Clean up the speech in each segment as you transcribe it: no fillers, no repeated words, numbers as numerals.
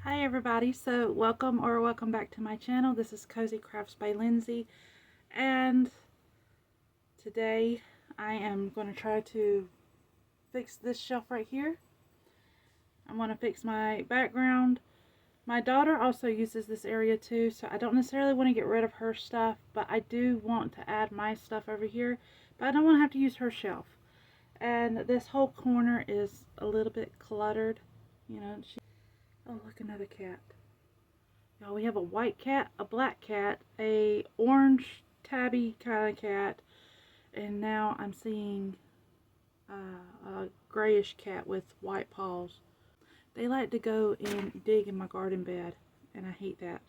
Hi everybody, so welcome back to my channel. This is Cozy Crafts by Lindsay, and today I am going to try to fix this shelf right here. I'm going to fix my background. My daughter also uses this area too, so I don't necessarily want to get rid of her stuff, but I do want to add my stuff over here, but I don't want to have to use her shelf. And this whole corner is a little bit cluttered, you know. Oh, look, another cat. Now we have a white cat, a black cat, a orange tabby kind of cat, and now I'm seeing a grayish cat with white paws. They like to go and dig in my garden bed, and I hate that.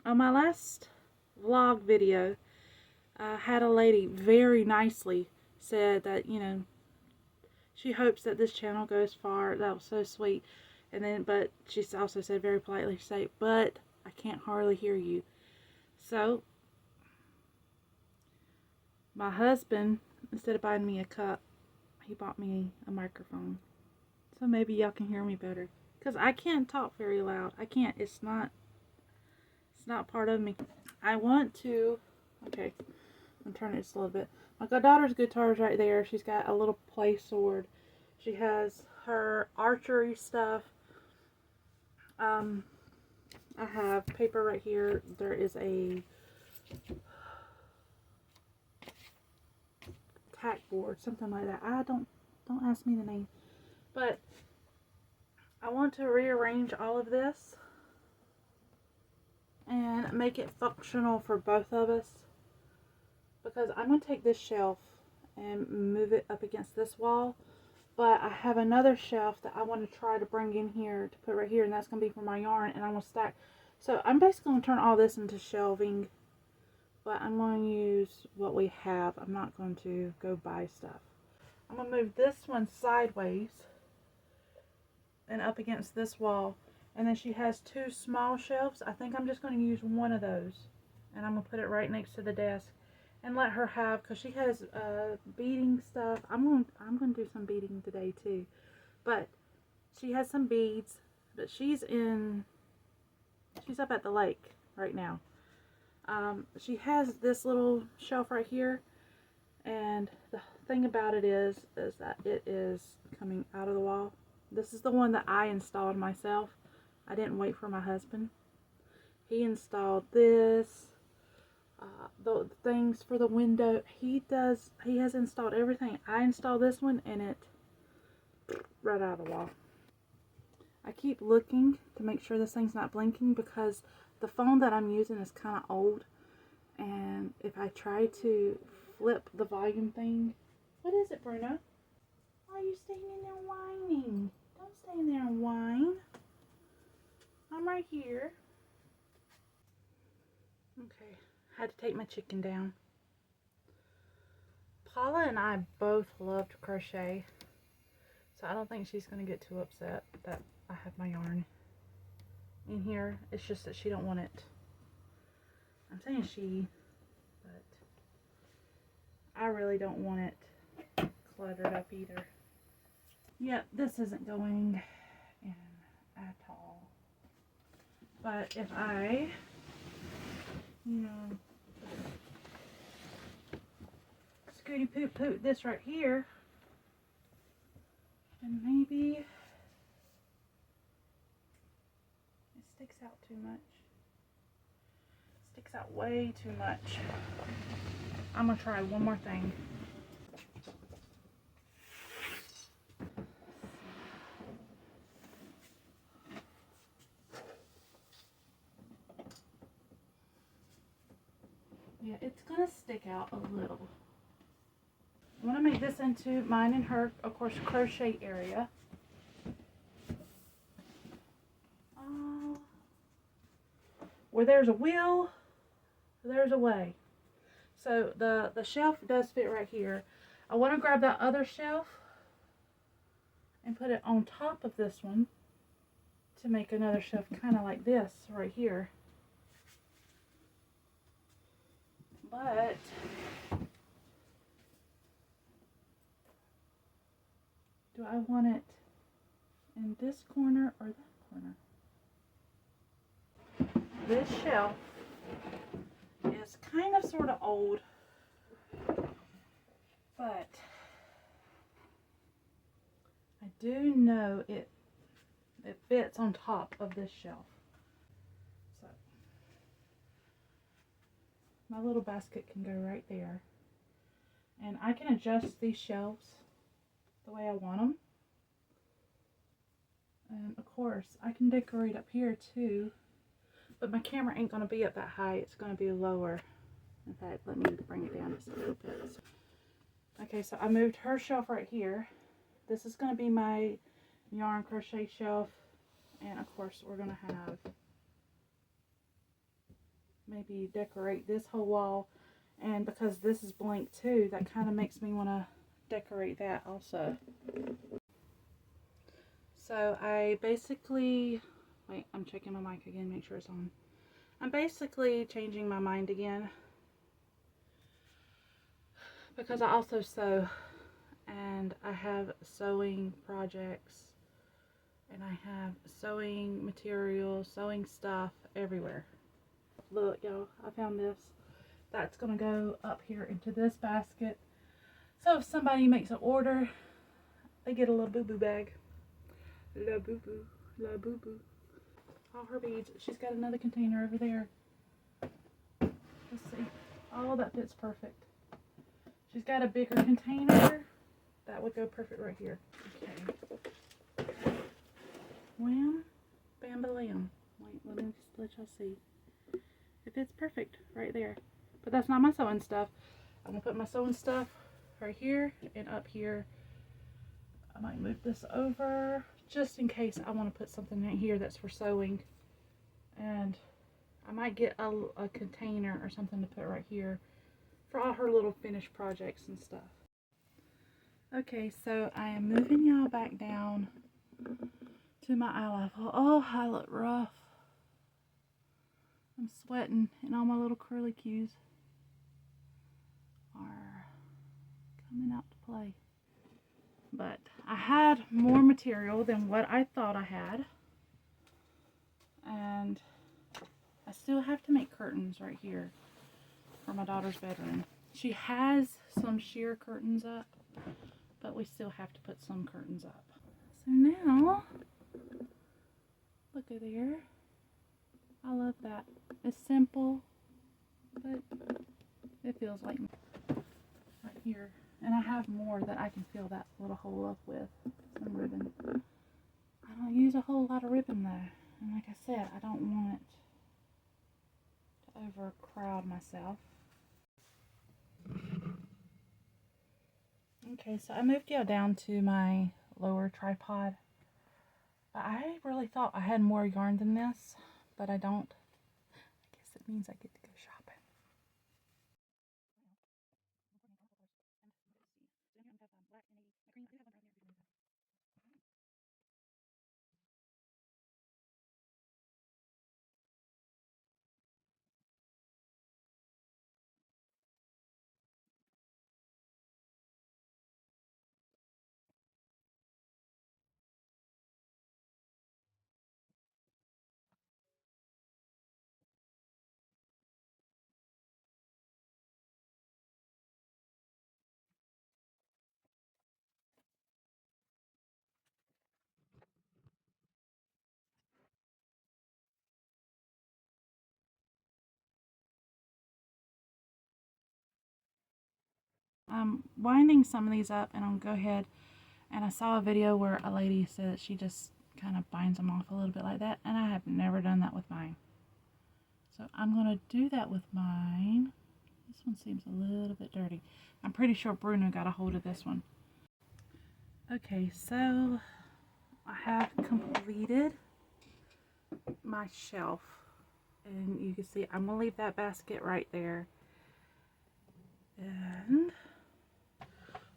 On my last vlog video, I had a lady very nicely said that, she hopes that this channel goes far. That was so sweet. And then, but she also said very politely, but I can't hardly hear you. So, my husband, instead of buying me a cup, he bought me a microphone. So maybe y'all can hear me better. Because I can't talk very loud. I can't. It's not part of me. I want to, okay, I'm turning this a little bit. My daughter's guitar's right there. She's got a little play sword. She has her archery stuff. I have paper right here. There is a tack board, something like that. Don't ask me the name. But I want to rearrange all of this and make it functional for both of us, because I'm going to take this shelf and move it up against this wall, but I have another shelf that I want to try to bring in here to put right here, and that's going to be for my yarn, and I'm going to stack. So I'm basically going to turn all this into shelving, but I'm going to use what we have. I'm not going to go buy stuff. I'm going to move this one sideways and up against this wall, and then she has two small shelves. I think I'm just going to use one of those, and I'm going to put it right next to the desk and let her have, because she has beading stuff. I'm going to do some beading today too, but she has some beads, but she's up at the lake right now. She has this little shelf right here, and the thing about it is that it is coming out of the wall. This is the one that I installed myself. I didn't wait for my husband. He installed this, the things for the window. He has installed everything. I installed this one, and it right out of the wall. I keep looking to make sure this thing's not blinking, because the phone that I'm using is kind of old, and if I try to flip the volume thing. What is it, Bruno? Why are you staying in there whining? Don't stay in there and whine. I'm right here. Okay, I had to take my chicken down. Paula and I both love to crochet, so I don't think she's going to get too upset that I have my yarn in here. It's just that she don't want it. I'm saying she, but I really don't want it cluttered up either. Yep, this isn't going in at all. But if I, scooty poot this right here, then maybe it sticks out too much. It sticks out way too much. I'm gonna try one more thing. Yeah, it's gonna stick out a little. I want to make this into mine and her, of course, crochet area. Where there's a will, there's a way. So the shelf does fit right here. I want to grab that other shelf and put it on top of this one to make another shelf kind of like this right here. But do I want it in this corner or that corner? this shelf is kind of sort of old, but I do know it fits on top of this shelf. So my little basket can go right there, and I can adjust these shelves the way I want them. And of course I can decorate up here too, but my camera ain't going to be up that high. It's going to be lower. In fact, let me bring it down just a little bit. Okay, so I moved her shelf right here. This is going to be my yarn crochet shelf, and of course we're going to have maybe decorate this whole wall, and because this is blank too, that kind of makes me want to decorate that also. So I basically, wait, I'm checking my mic again, make sure it's on. I'm basically changing my mind again, because I also sew, and I have sewing projects, and I have sewing materials, sewing stuff everywhere. Look, y'all, I found this. That's going to go up here into this basket. So if somebody makes an order, they get a little boo-boo bag. La boo-boo, la boo-boo. All her beads. She's got another container over there. Let's see. Oh, that fits perfect. She's got a bigger container. That would go perfect right here. Okay. Wham, bam, ba-lam. Wait, let me just let y'all see. It fits perfect right there. But that's not my sewing stuff. I'm going to put my sewing stuff right here and up here. I might move this over just in case I want to put something in here that's for sewing. And I might get a container or something to put right here for all her little finished projects and stuff. Okay, so I am moving y'all back down to my eye level. Oh, I look rough. I'm sweating, and all my little curly cues are coming out to play. But I had more material than what I thought I had. And I still have to make curtains right here for my daughter's bedroom. She has some sheer curtains up, but we still have to put some curtains up. So now, look at there. I love that. It's simple, but it feels like right here. And I have more that I can fill that little hole up with some ribbon. I don't use a whole lot of ribbon though. And like I said, I don't want it to overcrowd myself. Okay, so I moved y'all down to my lower tripod. But I really thought I had more yarn than this, but I don't. I guess it means I get to go shopping. I'm winding some of these up, and I'll go ahead, and I saw a video where a lady said that she just kind of binds them off a little bit like that, and I have never done that with mine. So I'm going to do that with mine. This one seems a little bit dirty. I'm pretty sure Bruno got a hold of this one. Okay, so I have completed my shelf, and you can see I'm going to leave that basket right there. And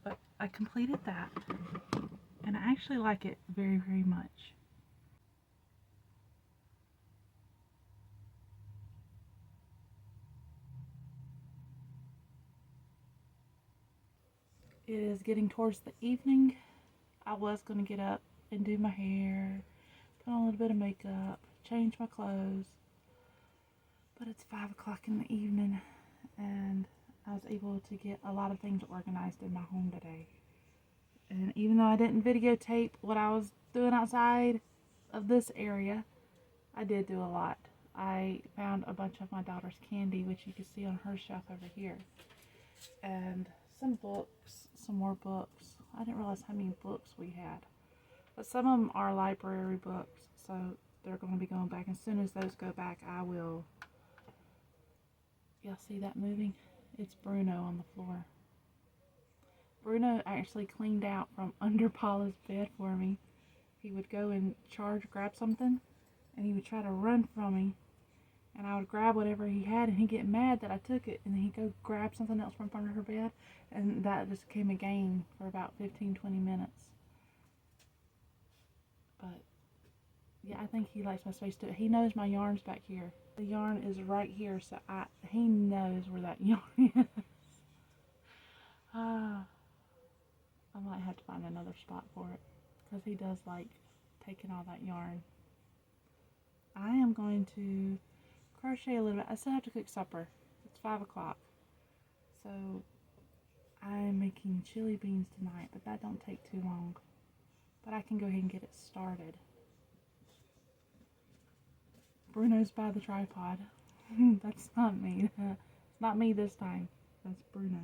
but I completed that, and I actually like it very, very much. It is getting towards the evening. I was going to get up and do my hair, put on a little bit of makeup, change my clothes, But it's 5 o'clock in the evening, and I was able to get a lot of things organized in my home today. And even though I didn't videotape what I was doing outside of this area, I did do a lot. I found a bunch of my daughter's candy, which you can see on her shelf over here. And some books, some more books. I didn't realize how many books we had. But some of them are library books, so they're going to be going back. As soon as those go back, I will. Y'all see that moving? It's Bruno on the floor. Bruno actually cleaned out from under Paula's bed for me. He would go and grab something, and he would try to run from me. And I would grab whatever he had, and he'd get mad that I took it, and then he'd go grab something else from under her bed, and that just became a game for about 15-20 minutes. But yeah, I think he likes my space too. He knows my yarn's back here. The yarn is right here, so he knows where that yarn is. I might have to find another spot for it, because he does like taking all that yarn. I am going to crochet a little bit. I still have to cook supper. It's 5 o'clock. So I'm making chili beans tonight, but that don't take too long. But I can go ahead and get it started. Bruno's by the tripod. That's not me. It's not me this time. That's Bruno.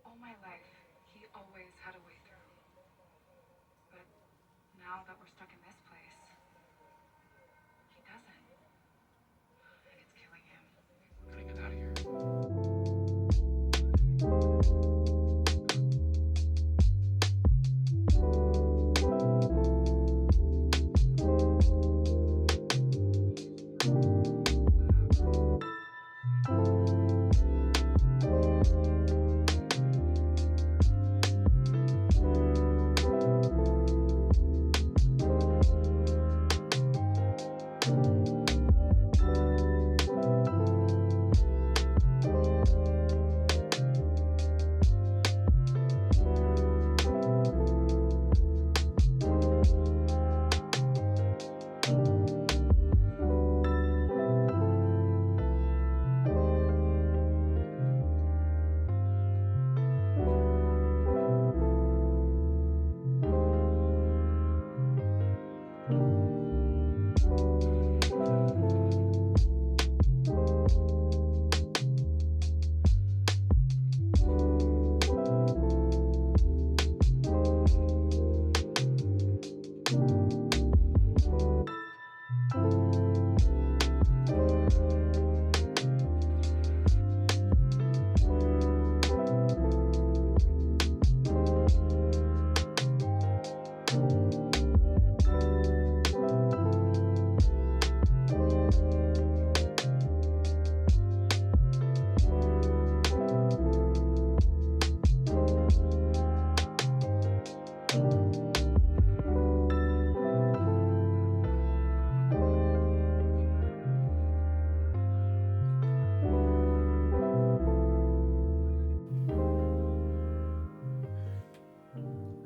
All my life, he always had a way through. But now that we're stuck in this place, he doesn't. And it's killing him. We gotta get out of here.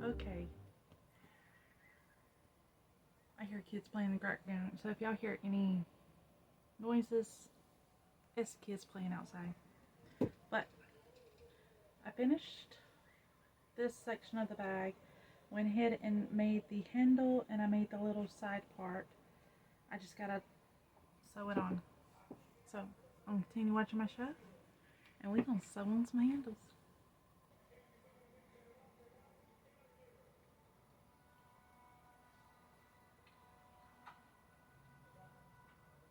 Okay. I hear kids playing in the background, so if y'all hear any noises, it's kids playing outside. But I finished this section of the bag, went ahead and made the handle, and I made the little side part. I just gotta sew it on. So I'm gonna continue watching my show, and we're gonna sew on some handles.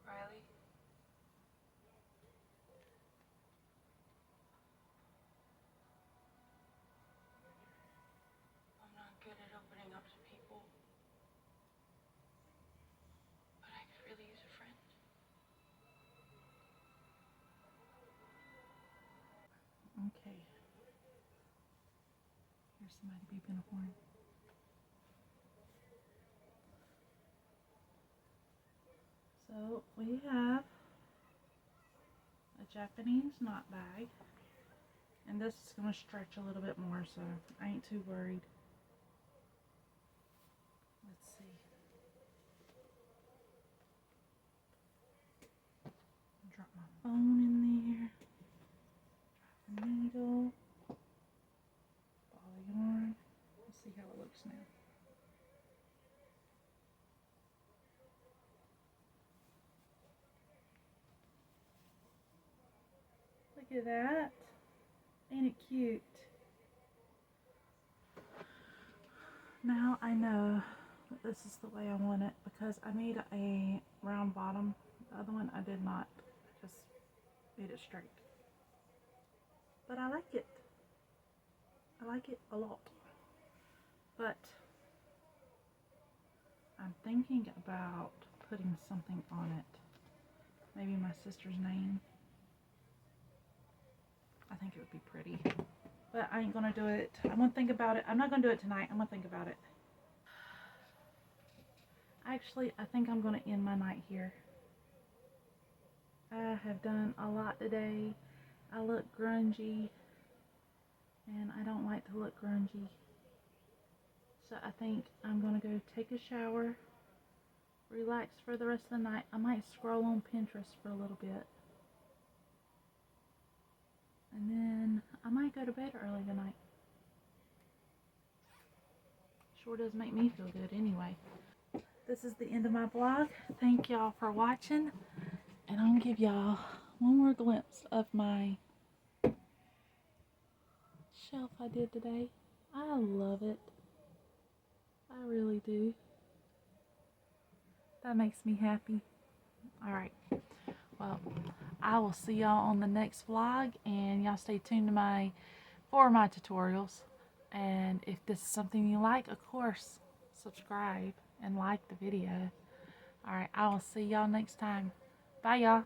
Riley? I'm not good at opening up to people. But I could really use a friend. Okay. Here's somebody beeping a horn. So we have a Japanese knot bag, and this is going to stretch a little bit more, so I ain't too worried. bone in there. Drop the needle. Ball of yarn. Let's see how it looks now. Look at that. Ain't it cute? Now I know that this is the way I want it because I made a round bottom. The other one I did not. I just made it straight. But I like it. I like it a lot. But I'm thinking about putting something on it. Maybe my sister's name. I think it would be pretty. But I ain't gonna do it. I'm gonna think about it. I'm not gonna do it tonight. I'm gonna think about it. Actually, I think I'm gonna end my night here. I have done a lot today. I look grungy, and I don't like to look grungy. So I think I'm gonna go take a shower, relax for the rest of the night. I might scroll on Pinterest for a little bit. And then I might go to bed early tonight. Sure does make me feel good anyway. This is the end of my vlog. Thank y'all for watching. And I'm gonna give y'all one more glimpse of my shelf I did today. I love it. I really do. That makes me happy. Alright. Well, I will see y'all on the next vlog, and y'all stay tuned to for my tutorials. And if this is something you like, of course, subscribe and like the video. Alright, I will see y'all next time. Bye, y'all.